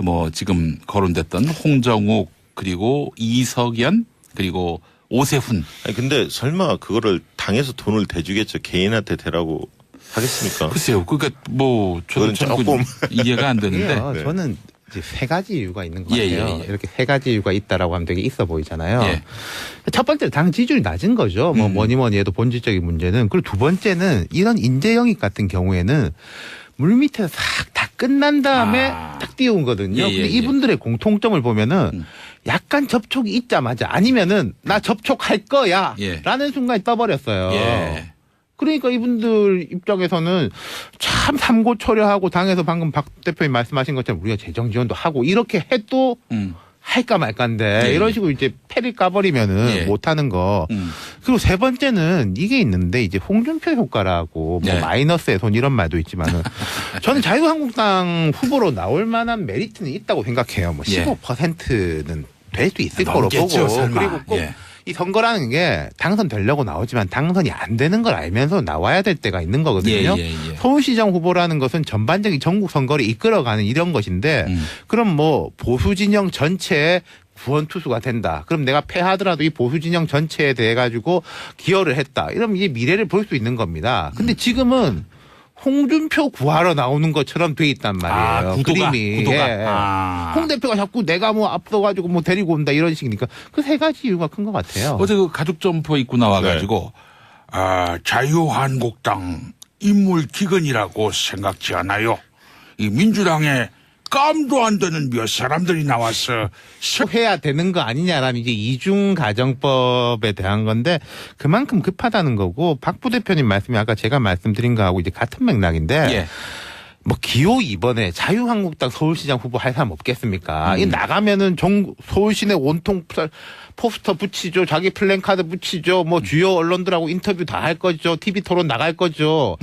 [SPEAKER 1] 뭐 지금 거론됐던 홍정욱 그리고 이석연 그리고 오세훈.
[SPEAKER 2] 아니 근데 설마 그거를 당에서 돈을 대주겠죠. 개인한테 대라고 하겠습니까?
[SPEAKER 1] 글쎄요. 그러니까 뭐 저는 조금 이해가 안 되는데.
[SPEAKER 3] 저는 이제 3가지 이유가 있는 것 같아요. 이렇게 3가지 이유가 있다라고 하면 되게 있어 보이잖아요. 첫 번째는 당 지지율이 낮은 거죠. 뭐 뭐니 해도 본질적인 문제는. 그리고 두 번째는 이런 인재 영입 같은 경우에는 물밑에서 싹 다 끝난 다음에 딱 띄운 거거든요. 근데 이분들의 공통점을 보면은 약간 접촉이 있자마자 아니면은 나 접촉할 거야 라는 순간에 떠버렸어요. 그러니까 이분들 입장에서는 참 삼고초려하고 당에서 방금 박 대표님 말씀하신 것처럼 우리가 재정 지원도 하고 이렇게 해도 할까 말까인데 이런 식으로 이제 패를 까버리면은 못하는 거. 그리고 세 번째는 이게 있는데 이제 홍준표 효과라고 뭐 마이너스의 손 이런 말도 있지만은 저는 자유한국당 후보로 나올 만한 메리트는 있다고 생각해요. 뭐 15%는 될 수 있을 거로 보고
[SPEAKER 1] 설마.
[SPEAKER 3] 그리고 꼭 이 선거라는 게 당선되려고 나오지만 당선이 안 되는 걸 알면서 나와야 될 때가 있는 거거든요. 서울시장 후보라는 것은 전반적인 전국 선거를 이끌어가는 이런 것인데 그럼 뭐 보수 진영 전체의 구원 투수가 된다. 그럼 내가 패하더라도 이 보수 진영 전체에 대해 가지고 기여를 했다. 이러면 이제 미래를 볼 수 있는 겁니다. 근데 지금은 홍준표 구하러 나오는 것처럼 돼 있단 말이에요. 그림이. 홍 대표가 자꾸 내가 뭐 앞서가지고 뭐 데리고 온다 이런 식이니까 그 3가지 이유가 큰 것 같아요.
[SPEAKER 1] 어제 그 가죽 점퍼 입고 나와가지고 자유한국당 인물 기근이라고 생각지 않아요. 이 민주당에 깜도 안 되는 몇 사람들이 나와서
[SPEAKER 3] 해야 되는 거 아니냐라는 이제 이중가정법에 대한 건데 그만큼 급하다는 거고 박 부대표님 말씀이 아까 제가 말씀드린 거하고 이제 같은 맥락인데 뭐 기호 이번에 자유한국당 서울시장 후보 할 사람 없겠습니까? 이 나가면은 서울시내 온통 포스터 붙이죠. 자기 플랜카드 붙이죠. 뭐 주요 언론들하고 인터뷰 다 할 거죠. TV 토론 나갈 거죠.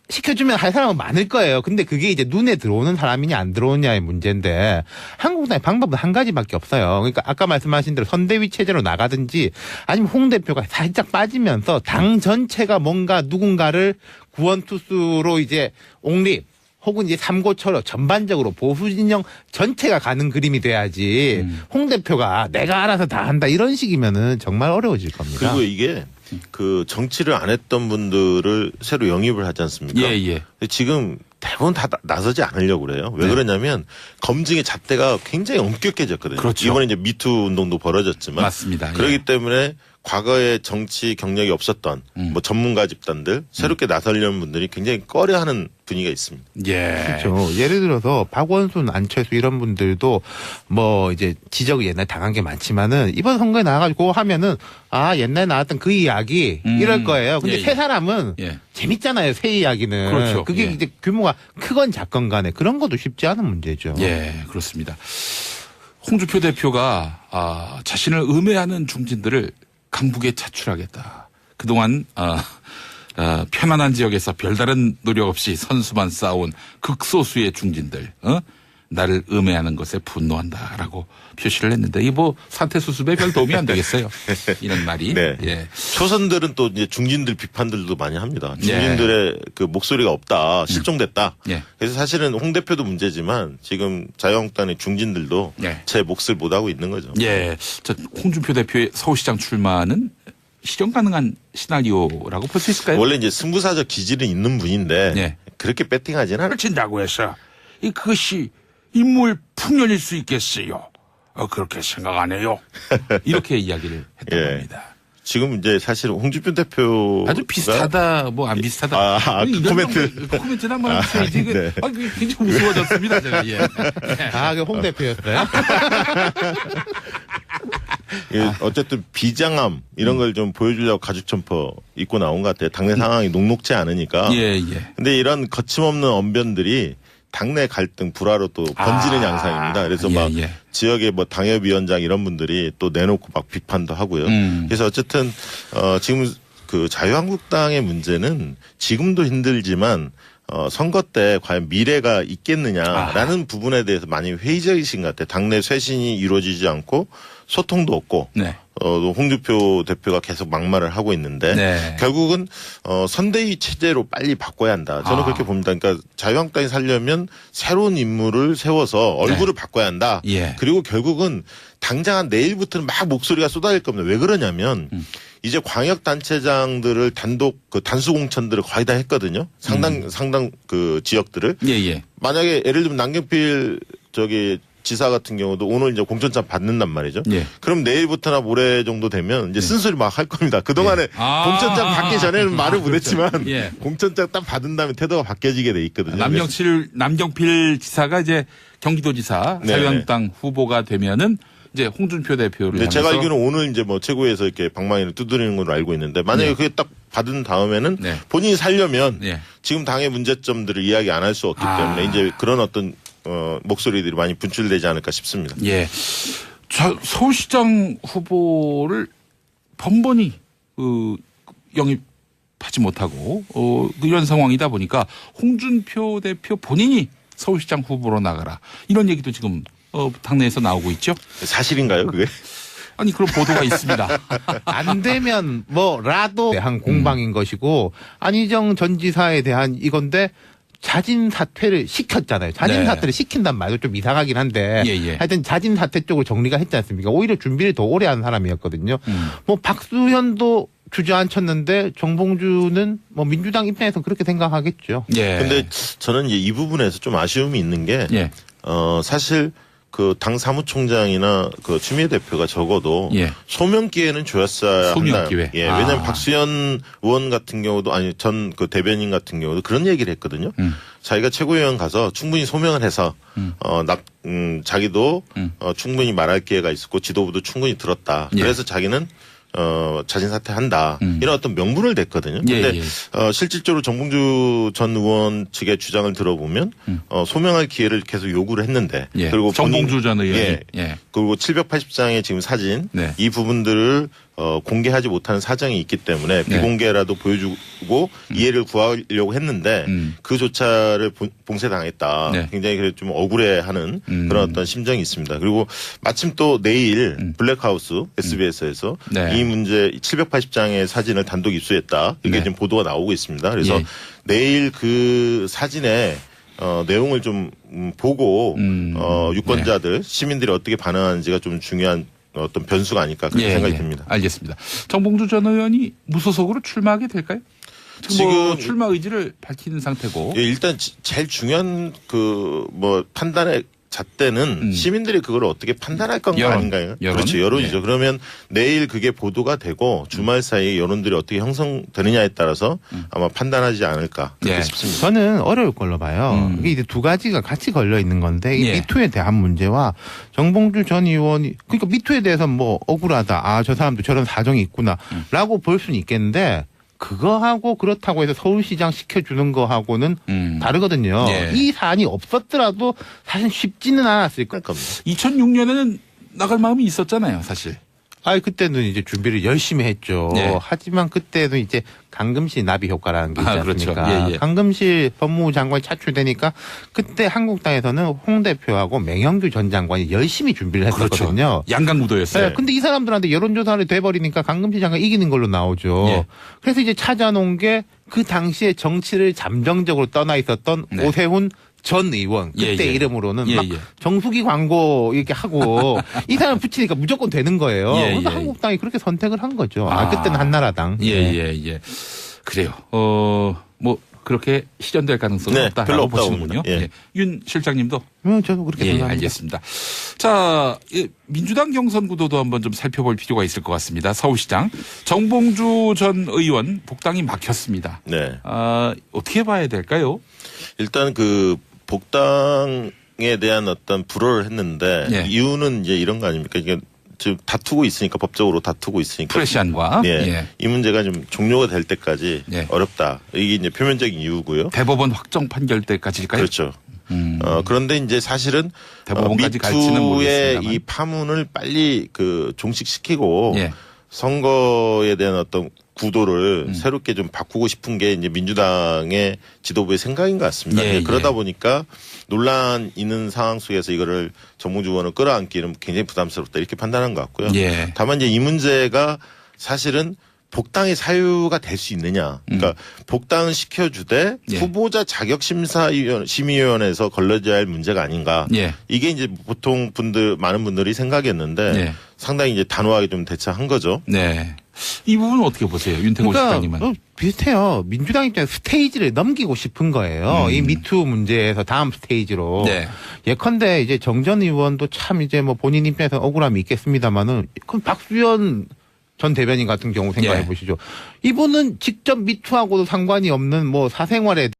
[SPEAKER 3] 시켜주면 할 사람은 많을 거예요. 근데 그게 이제 눈에 들어오는 사람이냐 안 들어오냐의 문제인데 한국당의 방법은 한 가지밖에 없어요. 그러니까 아까 말씀하신 대로 선대위 체제로 나가든지 아니면 홍 대표가 살짝 빠지면서 당 전체가 뭔가 누군가를 구원투수로 이제 옹립 혹은 이제 삼고처럼 전반적으로 보수 진영 전체가 가는 그림이 돼야지 홍 대표가 내가 알아서 다 한다 이런 식이면은 정말 어려워질 겁니다.
[SPEAKER 2] 그리고 이게 그 정치를 안 했던 분들을 새로 영입을 하지 않습니까?
[SPEAKER 1] 예, 예.
[SPEAKER 2] 근데 지금 대부분 다 나서지 않으려고 그래요. 왜
[SPEAKER 1] 네.
[SPEAKER 2] 그러냐면 검증의 잣대가 굉장히 엄격해졌거든요.
[SPEAKER 1] 그렇죠.
[SPEAKER 2] 이번에 이제 미투 운동도 벌어졌지만
[SPEAKER 1] 맞습니다.
[SPEAKER 2] 그렇기
[SPEAKER 1] 예.
[SPEAKER 2] 때문에 과거에 정치 경력이 없었던 뭐 전문가 집단들 새롭게 나서려는 분들이 굉장히 꺼려하는 분위기가 있습니다.
[SPEAKER 1] 예.
[SPEAKER 3] 그렇죠. 예를 들어서 박원순, 안철수 이런 분들도 뭐 이제 지적을 옛날 당한 게 많지만은 이번 선거에 나와가지고 하면은 아 옛날에 나왔던 그 이야기 이럴 거예요. 근데
[SPEAKER 1] 예, 예.
[SPEAKER 3] 새 사람은
[SPEAKER 1] 예.
[SPEAKER 3] 재밌잖아요. 새 이야기는.
[SPEAKER 1] 그렇죠.
[SPEAKER 3] 그게
[SPEAKER 1] 예.
[SPEAKER 3] 이제 규모가 크건 작건 간에 그런 것도 쉽지 않은 문제죠.
[SPEAKER 1] 예, 그렇습니다. 홍준표 대표가 자신을 음해하는 중진들을 강북에 차출하겠다. 그동안 편안한 지역에서 별다른 노력 없이 선수만 쌓아온 극소수의 중진들 나를 음해하는 것에 분노한다라고 표시를 했는데 이 뭐 사태 수습에 별 도움이 안 되겠어요. 이런 말이.
[SPEAKER 2] 네.
[SPEAKER 1] 예.
[SPEAKER 2] 초선들은 또 이제 중진들 비판들도 많이 합니다. 중진들의 그 목소리가 없다, 실종됐다.
[SPEAKER 1] 예.
[SPEAKER 2] 그래서 사실은 홍 대표도 문제지만 지금 자유한국당의 중진들도
[SPEAKER 1] 예.
[SPEAKER 2] 제 몫을 못 하고 있는 거죠.
[SPEAKER 1] 예. 저 홍준표 대표의 서울시장 출마는 실현 가능한 시나리오라고 볼 수 있을까요?
[SPEAKER 2] 원래 이제 승부사적 기질은 있는 분인데
[SPEAKER 1] 예.
[SPEAKER 2] 그렇게 배팅하지는 않아요.
[SPEAKER 1] 펼친다고 해서 그것이 인물 풍년일 수 있겠어요. 그렇게 생각 안 해요. 이렇게 이야기를 했던
[SPEAKER 2] 예.
[SPEAKER 1] 겁니다.
[SPEAKER 2] 지금 이제 사실 홍준표 대표
[SPEAKER 1] 아주 비슷하다, 뭐 안 비슷하다.
[SPEAKER 2] 그 코멘트.
[SPEAKER 1] 코멘트는 한번 해주셔야지.
[SPEAKER 2] 네.
[SPEAKER 1] 굉장히 무서워졌습니다, 제가. 예.
[SPEAKER 3] 그 홍 대표였어요?
[SPEAKER 2] 예, 어쨌든 비장함 이런 걸 좀 보여주려고 가죽 점퍼 입고 나온 것 같아요. 당내 상황이 녹록지 않으니까.
[SPEAKER 1] 예, 예.
[SPEAKER 2] 근데 이런 거침없는 언변들이 당내 갈등 불화로 또 번지는 양상입니다. 그래서
[SPEAKER 1] 예,
[SPEAKER 2] 막
[SPEAKER 1] 예.
[SPEAKER 2] 지역의 뭐 당협위원장 이런 분들이 또 내놓고 막 비판도 하고요. 그래서 어쨌든 지금 그 자유한국당의 문제는 지금도 힘들지만 선거 때 과연 미래가 있겠느냐라는 부분에 대해서 많이 회의적이신 것 같아요. 당내 쇄신이 이루어지지 않고 소통도 없고
[SPEAKER 1] 네.
[SPEAKER 2] 홍준표 대표가 계속 막말을 하고 있는데
[SPEAKER 1] 네.
[SPEAKER 2] 결국은 선대위 체제로 빨리 바꿔야 한다. 저는 그렇게 봅니다. 그러니까 자유한국당이 살려면 새로운 인물을 세워서 얼굴을 바꿔야 한다.
[SPEAKER 1] 예.
[SPEAKER 2] 그리고 결국은 당장 한 내일부터는 막 목소리가 쏟아질 겁니다. 왜 그러냐면 이제 광역단체장들을 단독 그 단수 공천들을 거의 다 했거든요. 상당 그 지역들을.
[SPEAKER 1] 예, 예.
[SPEAKER 2] 만약에 예를 들면 남경필 지사 같은 경우도 오늘 이제 공천장 받는단 말이죠.
[SPEAKER 1] 예.
[SPEAKER 2] 그럼 내일부터나 모레 정도 되면 이제 쓴소리 막 할 겁니다. 그동안에 공천장 받기 전에는 말을 못했지만
[SPEAKER 1] 예.
[SPEAKER 2] 공천장 딱 받은 다음에 태도가 바뀌어지게 돼 있거든요.
[SPEAKER 1] 남경필 지사가 이제 경기도지사
[SPEAKER 2] 네.
[SPEAKER 1] 자유한국당 후보가 되면은 이제 홍준표 대표를
[SPEAKER 2] 근데 제가
[SPEAKER 1] 향해서
[SPEAKER 2] 알기로는 오늘 이제 뭐 최고위에서 이렇게 방망이를 두드리는 걸로 알고 있는데 만약에
[SPEAKER 1] 네.
[SPEAKER 2] 그게 딱 받은 다음에는
[SPEAKER 1] 네.
[SPEAKER 2] 본인이 살려면
[SPEAKER 1] 네.
[SPEAKER 2] 지금 당의 문제점들을 이야기 안 할 수 없기 때문에 이제 그런 어떤 목소리들이 많이 분출되지 않을까 싶습니다.
[SPEAKER 1] 예. 서울시장 후보를 번번이 영입하지 못하고 이런 상황이다 보니까 홍준표 대표 본인이 서울시장 후보로 나가라 이런 얘기도 지금 당내에서 나오고 있죠.
[SPEAKER 2] 사실인가요, 그게?
[SPEAKER 1] 아니 그런 보도가 있습니다.
[SPEAKER 3] 안 되면 뭐라도 대한 공방인 것이고 안희정 전 지사에 대한 이건데 자진 사퇴를 시켰잖아요. 자진
[SPEAKER 1] 네.
[SPEAKER 3] 사퇴를 시킨단 말도 좀 이상하긴 한데
[SPEAKER 1] 예, 예.
[SPEAKER 3] 하여튼 자진 사퇴 쪽으로 정리가 했지 않습니까? 오히려 준비를 더 오래 한 사람이었거든요. 뭐 박수현도 주저앉혔는데 정봉주는 뭐 민주당 입장에서 그렇게 생각하겠죠.
[SPEAKER 1] 예.
[SPEAKER 2] 근데 저는 이제 이 부분에서 좀 아쉬움이 있는 게
[SPEAKER 1] 예.
[SPEAKER 2] 사실 그 당 사무총장이나 그 추미애 대표가 적어도
[SPEAKER 1] 예.
[SPEAKER 2] 소명 기회는 줬어야
[SPEAKER 1] 소명
[SPEAKER 2] 한다.
[SPEAKER 1] 기회.
[SPEAKER 2] 예, 왜냐하면 박수현 의원 같은 경우도 아니 전 그 대변인 같은 경우도 그런 얘기를 했거든요. 자기가 최고위원 가서 충분히 소명을 해서 자기도 충분히 말할 기회가 있었고 지도부도 충분히 들었다.
[SPEAKER 1] 예.
[SPEAKER 2] 그래서 자기는 자진 사퇴한다. 이런 어떤 명분을 댔거든요.
[SPEAKER 1] 예,
[SPEAKER 2] 근데
[SPEAKER 1] 예.
[SPEAKER 2] 실질적으로 정봉주 전 의원 측의 주장을 들어보면 소명할 기회를 계속 요구를 했는데
[SPEAKER 1] 예.
[SPEAKER 2] 그리고
[SPEAKER 1] 정봉주 전 의원이
[SPEAKER 2] 예.
[SPEAKER 1] 예.
[SPEAKER 2] 그리고 780장의 지금 사진
[SPEAKER 1] 네.
[SPEAKER 2] 이 부분들을 공개하지 못하는 사정이 있기 때문에 비공개라도 보여주고 이해를 구하려고 했는데 그조차를 봉쇄당했다.
[SPEAKER 1] 네.
[SPEAKER 2] 굉장히 그래 좀 억울해하는 그런 어떤 심정이 있습니다. 그리고 마침 또 내일 블랙하우스 SBS에서
[SPEAKER 1] 네.
[SPEAKER 2] 이 문제 780장의 사진을 단독 입수했다. 이게
[SPEAKER 1] 네.
[SPEAKER 2] 지금 보도가 나오고 있습니다. 그래서
[SPEAKER 1] 예.
[SPEAKER 2] 내일 그 사진의 내용을 좀 보고 유권자들 시민들이 어떻게 반응하는지가 좀 중요한 어떤 변수가 아닐까 그렇게 생각이 듭니다.
[SPEAKER 1] 알겠습니다. 정봉주 전 의원이 무소속으로 출마하게 될까요? 지금 뭐
[SPEAKER 2] 지금
[SPEAKER 1] 출마 의지를 밝히는 상태고.
[SPEAKER 2] 예, 일단 제일 중요한 그 뭐 판단의 잣대는 시민들이 그걸 어떻게 판단할 건가
[SPEAKER 1] 여론.
[SPEAKER 2] 아닌가요?
[SPEAKER 1] 여론?
[SPEAKER 2] 그렇죠. 여론이죠.
[SPEAKER 1] 네.
[SPEAKER 2] 그러면 내일 그게 보도가 되고 주말 사이에 여론들이 어떻게 형성되느냐에 따라서 아마 판단하지 않을까 그렇게
[SPEAKER 1] 예.
[SPEAKER 2] 싶습니다.
[SPEAKER 3] 저는 어려울 걸로 봐요. 이게 이제 두 가지가 같이 걸려 있는 건데 이
[SPEAKER 1] 예.
[SPEAKER 3] 미투에 대한 문제와 정봉주 전 의원이 그러니까 미투에 대해서 뭐 억울하다. 아, 저 사람도 저런 사정이 있구나라고 볼 수는 있겠는데 그거하고 그렇다고 해서 서울시장 시켜주는 거하고는 다르거든요.
[SPEAKER 1] 예.
[SPEAKER 3] 이 사안이 없었더라도 사실 쉽지는 않았을 겁니다.
[SPEAKER 1] 2006년에는 나갈 마음이 있었잖아요, 사실.
[SPEAKER 3] 아, 그때는 이제 준비를 열심히 했죠.
[SPEAKER 1] 네.
[SPEAKER 3] 하지만 그때도 이제 강금실 나비 효과라는 게 있지
[SPEAKER 1] 아, 그렇죠.
[SPEAKER 3] 않습니까?
[SPEAKER 1] 예, 예.
[SPEAKER 3] 강금실 법무부 장관이 차출되니까 그때 한국당에서는 홍 대표하고 맹영규 전 장관이 열심히 준비를 했었거든요.
[SPEAKER 1] 그렇죠. 양강무도였어요.
[SPEAKER 3] 네, 근데 이 사람들한테 여론조사를 돼버리니까 강금실 장관 이기는 걸로 나오죠.
[SPEAKER 1] 예.
[SPEAKER 3] 그래서 이제 찾아놓은 게 그 당시에 정치를 잠정적으로 떠나 있었던
[SPEAKER 1] 네.
[SPEAKER 3] 오세훈 전 의원 그때
[SPEAKER 1] 예, 예.
[SPEAKER 3] 이름으로는
[SPEAKER 1] 예,
[SPEAKER 3] 막
[SPEAKER 1] 예.
[SPEAKER 3] 정수기 광고 이렇게 하고 이 사람 붙이니까 무조건 되는 거예요.
[SPEAKER 1] 예,
[SPEAKER 3] 그래서
[SPEAKER 1] 예.
[SPEAKER 3] 한국당이 그렇게 선택을 한 거죠.
[SPEAKER 1] 아.
[SPEAKER 3] 그때는 한나라당.
[SPEAKER 1] 예, 예, 예. 그래요. 뭐 그렇게 실현될 가능성은
[SPEAKER 2] 네,
[SPEAKER 1] 없다라고
[SPEAKER 2] 별로 없다고
[SPEAKER 1] 보시는군요.
[SPEAKER 2] 봅니다. 예.
[SPEAKER 1] 윤 실장님도.
[SPEAKER 3] 저도 그렇게
[SPEAKER 1] 예,
[SPEAKER 3] 생각합니다.
[SPEAKER 1] 알겠습니다. 자, 민주당 경선 구도도 한번 좀 살펴볼 필요가 있을 것 같습니다. 서울시장 정봉주 전 의원 복당이 막혔습니다.
[SPEAKER 2] 네.
[SPEAKER 1] 어떻게 봐야 될까요?
[SPEAKER 2] 일단 그 복당에 대한 어떤 불허를 했는데
[SPEAKER 1] 예.
[SPEAKER 2] 이유는 이제 이런 거 아닙니까? 이게 지금 다투고 있으니까 법적으로 다투고 있으니까
[SPEAKER 1] 프레시안과
[SPEAKER 2] 예.
[SPEAKER 1] 예.
[SPEAKER 2] 이 문제가 좀 종료가 될 때까지
[SPEAKER 1] 예.
[SPEAKER 2] 어렵다. 이게 이제 표면적인 이유고요.
[SPEAKER 1] 대법원 확정 판결 때까지일까요?
[SPEAKER 2] 그렇죠. 그런데 이제 사실은
[SPEAKER 1] 대법원까지 갈지는
[SPEAKER 2] 미투의
[SPEAKER 1] 모르겠습니다만.
[SPEAKER 2] 이 파문을 빨리 그 종식시키고
[SPEAKER 1] 예.
[SPEAKER 2] 선거에 대한 어떤 구도를 새롭게 좀 바꾸고 싶은 게 이제 민주당의 지도부의 생각인 것 같습니다.
[SPEAKER 1] 예,
[SPEAKER 2] 그러다
[SPEAKER 1] 예.
[SPEAKER 2] 보니까 논란 있는 상황 속에서 이거를 정봉주 의원을 끌어안기는 굉장히 부담스럽다 이렇게 판단한 것 같고요.
[SPEAKER 1] 예.
[SPEAKER 2] 다만 이제 이 문제가 사실은 복당의 사유가 될 수 있느냐. 그러니까 복당을 시켜주되
[SPEAKER 1] 예.
[SPEAKER 2] 후보자 자격심의위원회에서 걸러져야 할 문제가 아닌가.
[SPEAKER 1] 예.
[SPEAKER 2] 이게 이제 보통 많은 분들이 생각했는데
[SPEAKER 1] 예.
[SPEAKER 2] 상당히 이제 단호하게 좀 대처한 거죠.
[SPEAKER 1] 네. 이 부분은 어떻게 보세요? 윤태고 실장님은.
[SPEAKER 3] 비슷해요. 민주당 입장에서 스테이지를 넘기고 싶은 거예요. 이 미투 문제에서 다음 스테이지로.
[SPEAKER 1] 네.
[SPEAKER 3] 예컨대 이제 정 전 의원도 참 이제 뭐 본인 입장에서 억울함이 있겠습니다만은 그럼 박수현 전 대변인 같은 경우 생각해
[SPEAKER 1] 예.
[SPEAKER 3] 보시죠. 이분은 직접 미투하고도 상관이 없는 뭐 사생활에